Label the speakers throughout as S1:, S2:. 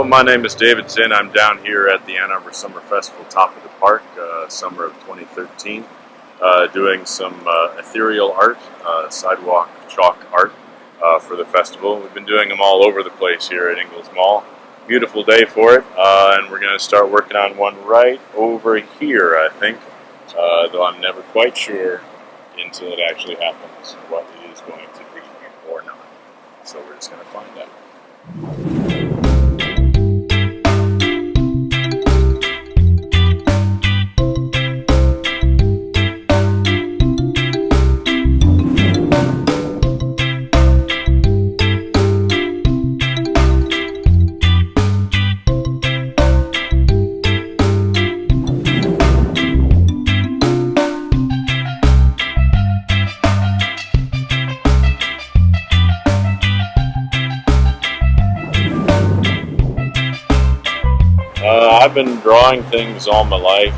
S1: my name is David Zinn. I'm down here at the Ann Arbor Summer Festival, top of the park, summer of 2013, doing some ethereal art, sidewalk chalk art for the festival. We've been doing them all over the place here at Ingalls Mall. Beautiful day for it, and we're going to start working on one right over here, I think, though I'm never quite sure until it actually happens what it is going to be or not. So we're just going to find out. I've been drawing things all my life,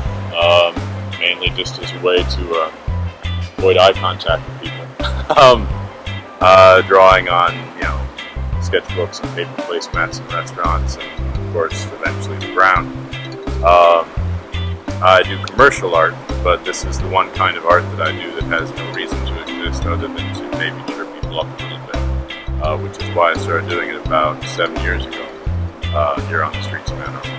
S1: mainly just as a way to avoid eye contact with people. Drawing on, sketchbooks and paper placemats in restaurants, and of course, eventually the ground. I do commercial art, but this is the one kind of art that I do that has no reason to exist other than to maybe cheer people up a little bit, which is why I started doing it about 7 years ago here on the streets of Ann Arbor.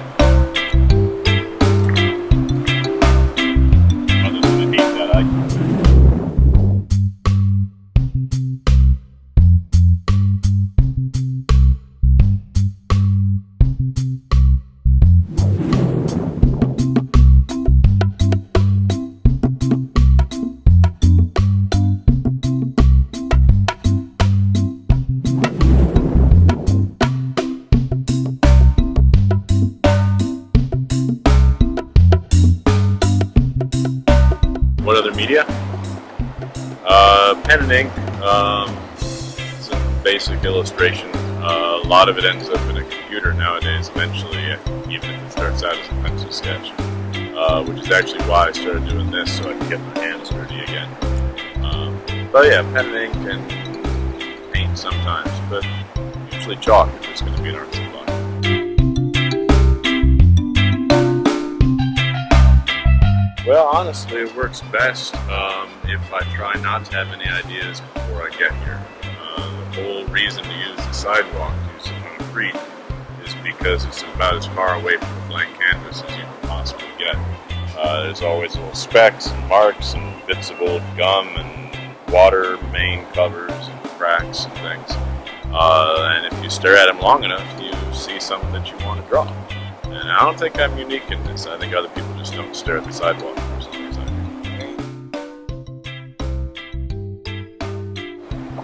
S1: What other media? Pen and ink, some basic illustration. A lot of it ends up in a computer nowadays eventually, even if it starts out as a pencil sketch, which is actually why I started doing this, so I can get my hands dirty again. But yeah, pen and ink and paint sometimes, but usually chalk if it's going to be an art supply. Well, honestly, it works best if I try not to have any ideas before I get here. The whole reason to use the sidewalk, to use the concrete, is because it's about as far away from the blank canvas as you can possibly get. There's always little specks and marks and bits of old gum and water main covers and cracks and things. And if you stare at them long enough, you see something that you want to draw. And I don't think I'm unique in this. I think other people just don't stare at the sidewalk for some reason.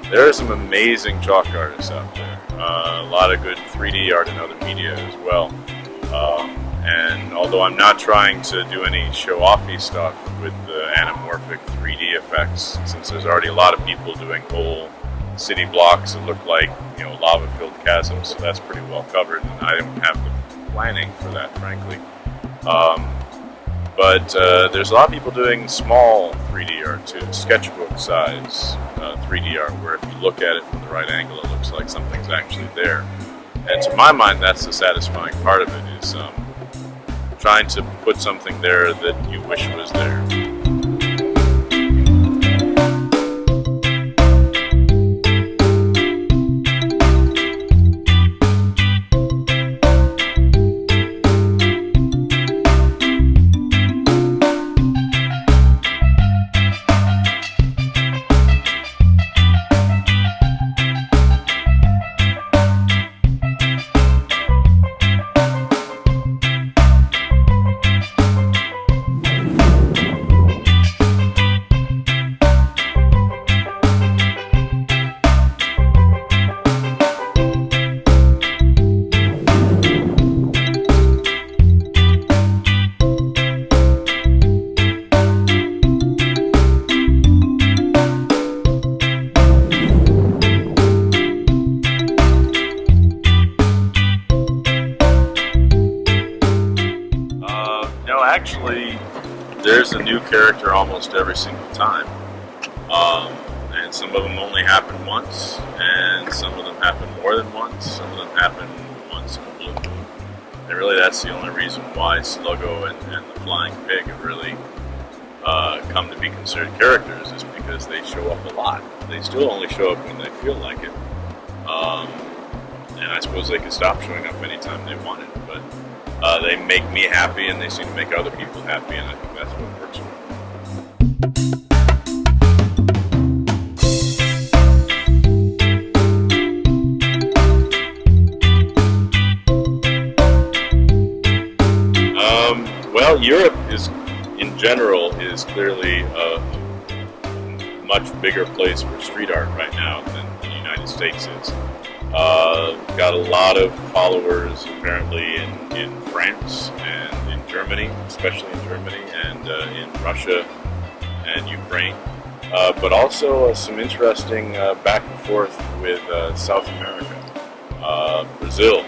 S1: There are some amazing chalk artists out there. A lot of good 3D art and other media as well. And although I'm not trying to do any show-offy stuff with the anamorphic 3D effects, since there's already a lot of people doing whole city blocks that look like, lava-filled chasms, so that's pretty well covered. And I don't have the planning for that, frankly. But there's a lot of people doing small 3D art too, sketchbook size 3D art, where if you look at it from the right angle, it looks like something's actually there. And to my mind, that's the satisfying part of it, is trying to put something there that you wish was there. Actually, there's a new character almost every single time. And some of them only happen once, and some of them happen more than once, some of them happen once in a blue moon. And really that's the only reason why Sluggo and the Flying Pig have really come to be considered characters, is because they show up a lot. They still only show up when they feel like it. And I suppose they could stop showing up anytime they wanted, but they make me happy and they seem to make other people happy, and I think that's what works for me. Well, Europe is, in general, is clearly a much bigger place for street art right now than the United States is. Got a lot of followers apparently in France and in Germany, especially in Germany, and in Russia and Ukraine. But also some interesting back and forth with South America. Brazil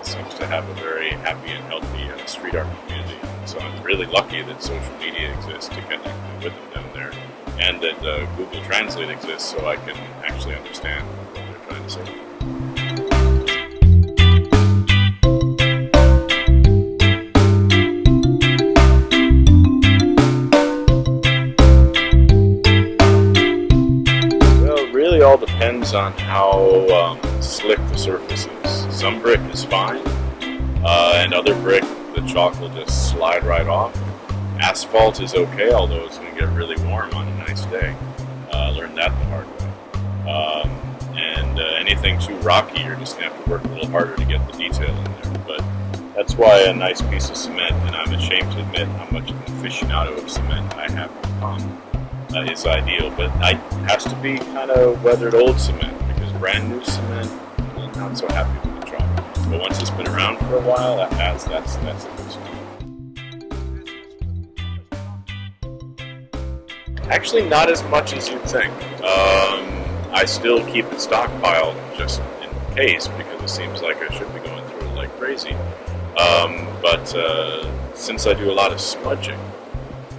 S1: seems to have a very happy and healthy street art community. So I'm really lucky that social media exists to connect with them down there, and that Google Translate exists so I can actually understand what they're trying to say. Well, it really all depends on how slick the surface is. Some brick is fine, and other brick, the chalk will just slide right off. Asphalt is okay, although it's going to get really warm on a nice day. Learned that the hard way. And anything too rocky, you're just going to have to work a little harder to get the detail in there. But that's why a nice piece of cement, and I'm ashamed to admit how much of an aficionado of cement I have become, is ideal. But it has to be kind of weathered old cement, because brand new cement, I'm not so happy with the chalk. But once it's been around for a while, that's a good stuff. Actually, not as much as you'd think. I still keep it stockpiled just in case, because it seems like I should be going through it like crazy. But since I do a lot of smudging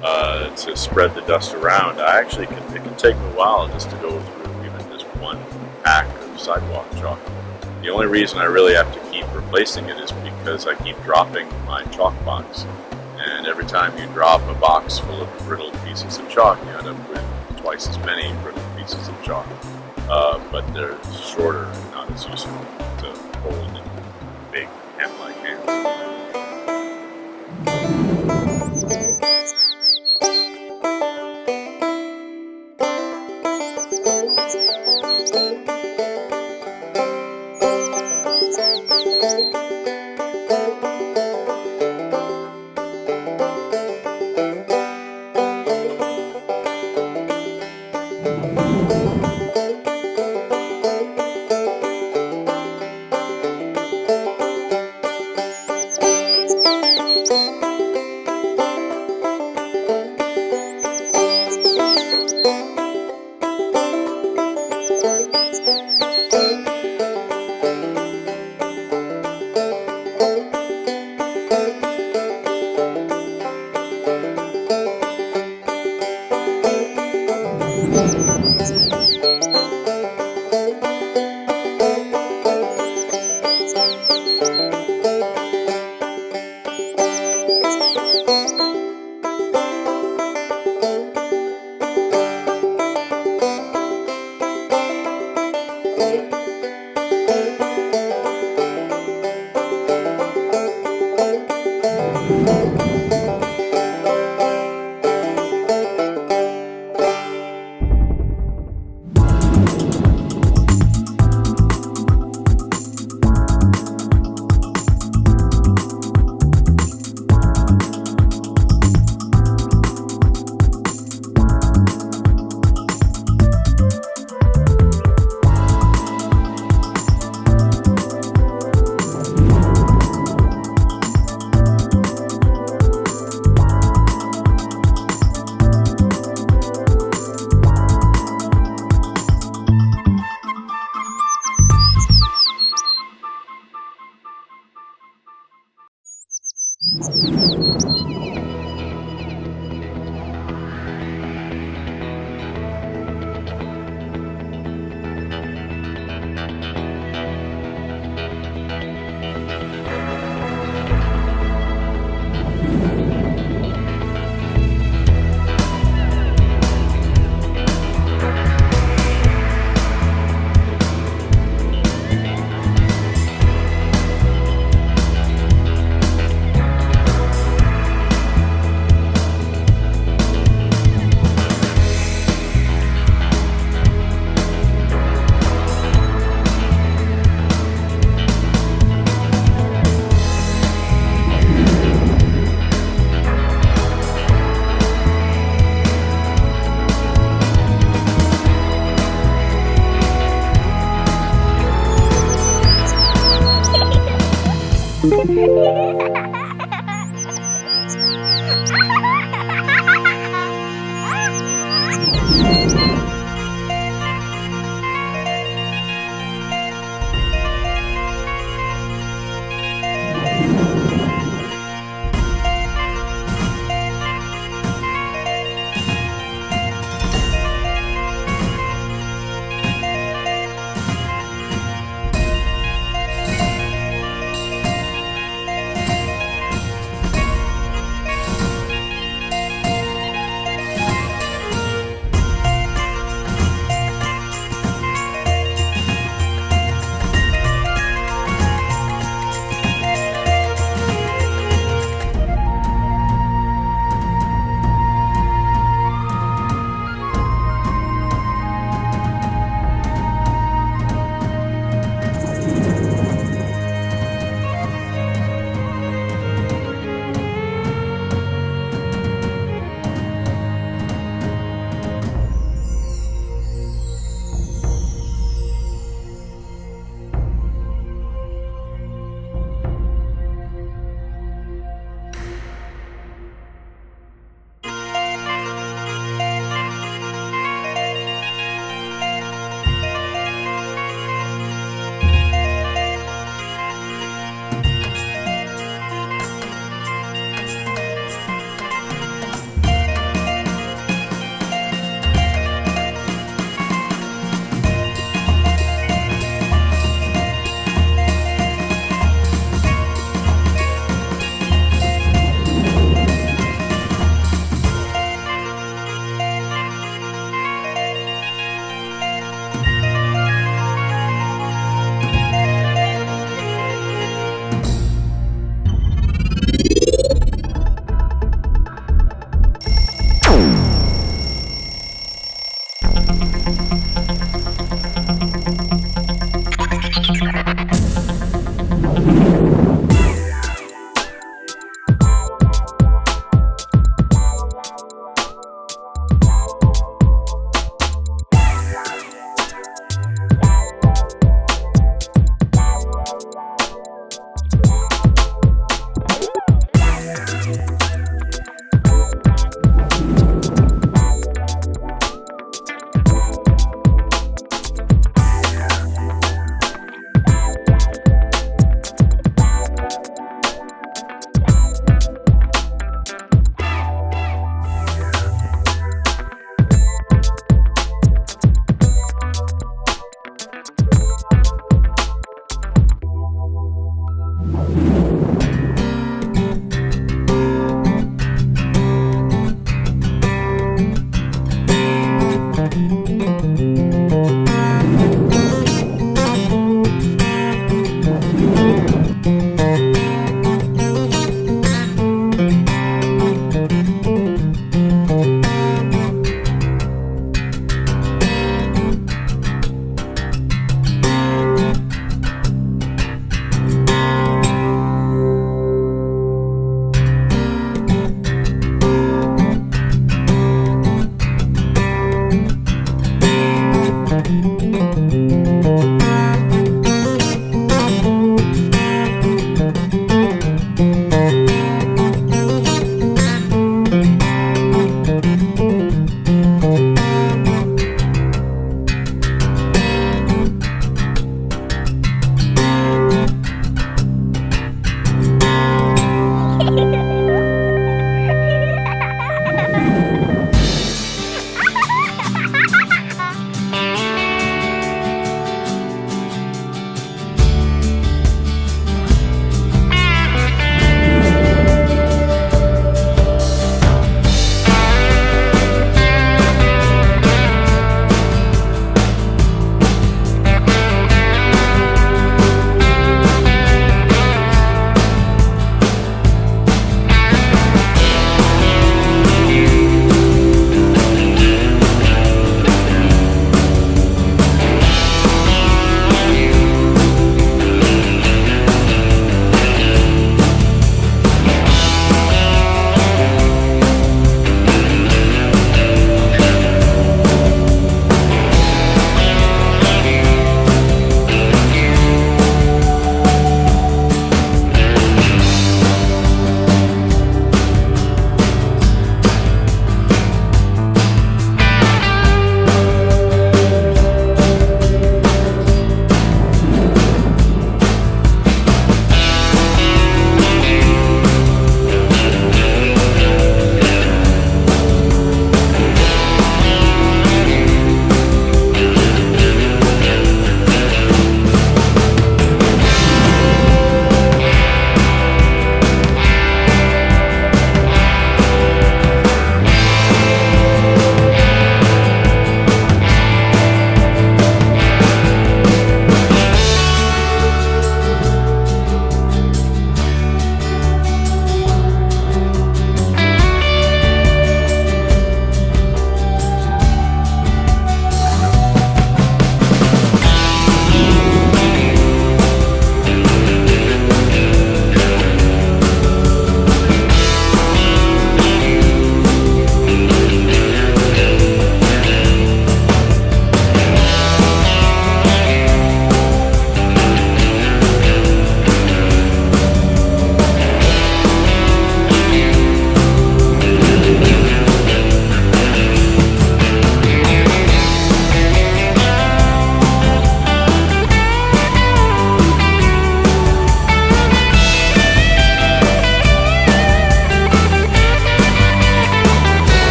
S1: to spread the dust around, it can take me a while just to go through even just one pack of sidewalk chalk. The only reason I really have to keep replacing it is because I keep dropping my chalk box. And every time you drop a box full of brittle pieces of chalk, you end up with twice as many brittle pieces of chalk. But they're shorter and not as useful to hold in big hand-like hands.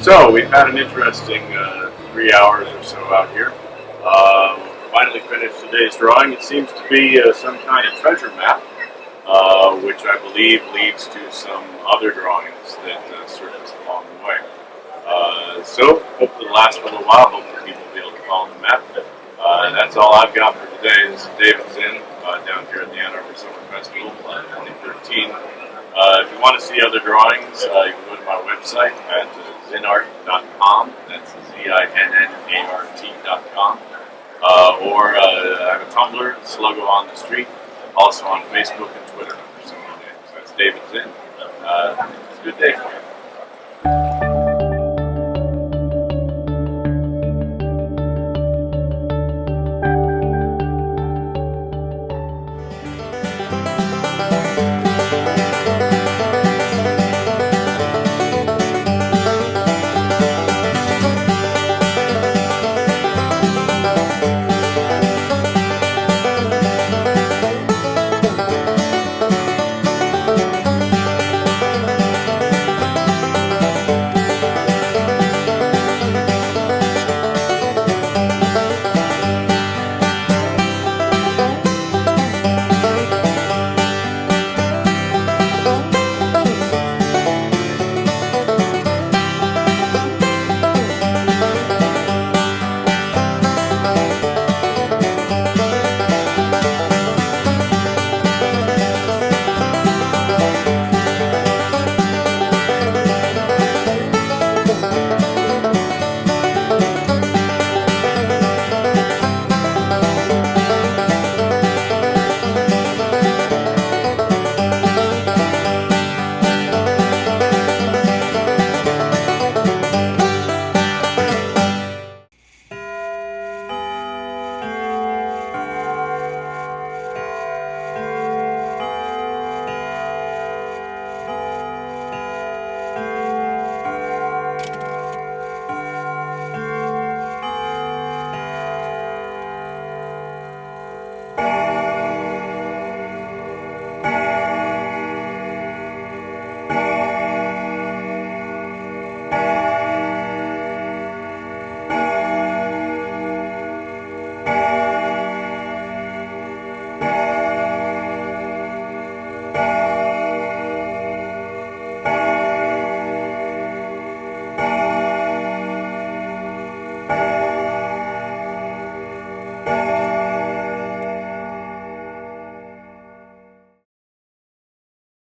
S1: So we've had an interesting 3 hours or so out here. Finally finished today's drawing. It seems to be some kind of treasure map, which I believe leads to some other drawings that surface along the way. So hopefully it'll last for a little while. Hopefully people will be able to follow the map. And that's all I've got for today. This is David Zinn down here at the Ann Arbor Summer Festival 2013. If you want to see other drawings, you can go to my website at zinnart.com. That's zinnart.com. Or I have a Tumblr, Sluggo on the Street. Also on Facebook and Twitter under similar names. That's David Zinn. It's a good day for you.